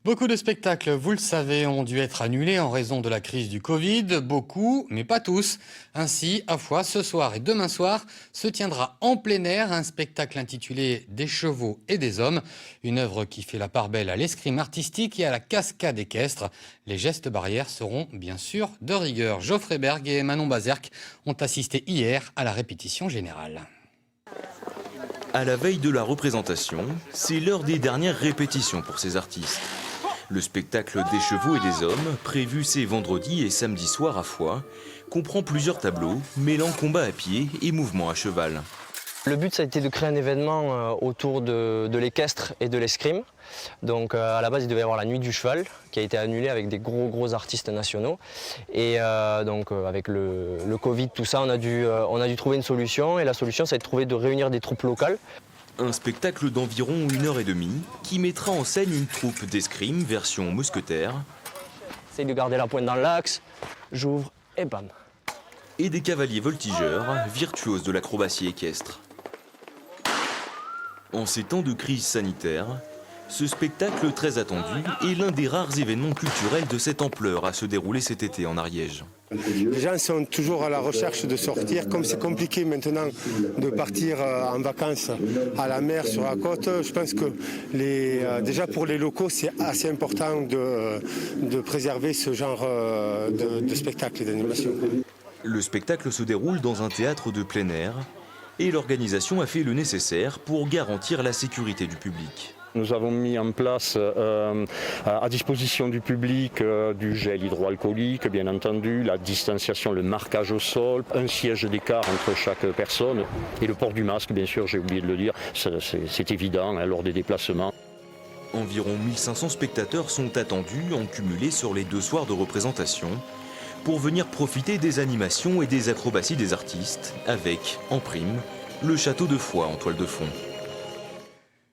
Beaucoup de spectacles, vous le savez, ont dû être annulés en raison de la crise du Covid. Beaucoup, mais pas tous. Ainsi, à Foix, ce soir et demain soir, se tiendra en plein air un spectacle intitulé Des chevaux et des hommes. Une œuvre qui fait la part belle à l'escrime artistique et à la cascade équestre. Les gestes barrières seront bien sûr de rigueur. Geoffrey Berg et Manon Bazerque ont assisté hier à la répétition générale. À la veille de la représentation, c'est l'heure des dernières répétitions pour ces artistes. Le spectacle Des chevaux et des hommes, prévu ces vendredi et samedi soir à Foix, comprend plusieurs tableaux mêlant combat à pied et mouvement à cheval. Le but, ça a été de créer un événement autour de l'équestre et de l'escrime. Donc à la base, il devait y avoir la nuit du cheval qui a été annulée avec des gros artistes nationaux. Et donc avec le Covid, tout ça, on a dû trouver une solution. Et la solution, c'est de réunir des troupes locales. Un spectacle d'environ 1h30 qui mettra en scène une troupe d'escrime version mousquetaire. Essaye de garder la pointe dans l'axe, j'ouvre et bam. Et des cavaliers voltigeurs, virtuoses de l'acrobatie équestre. En ces temps de crise sanitaire, ce spectacle très attendu est l'un des rares événements culturels de cette ampleur à se dérouler cet été en Ariège. Les gens sont toujours à la recherche de sortir. Comme c'est compliqué maintenant de partir en vacances à la mer, sur la côte, je pense que déjà pour les locaux, c'est assez important de préserver ce genre de spectacle et d'animation. Le spectacle se déroule dans un théâtre de plein air et l'organisation a fait le nécessaire pour garantir la sécurité du public. Nous avons mis en place à disposition du public du gel hydroalcoolique, bien entendu, la distanciation, le marquage au sol, un siège d'écart entre chaque personne et le port du masque, bien sûr, j'ai oublié de le dire, c'est évident lors des déplacements. Environ 1500 spectateurs sont attendus en cumulé sur les 2 soirs de représentation pour venir profiter des animations et des acrobaties des artistes avec, en prime, le château de Foix en toile de fond.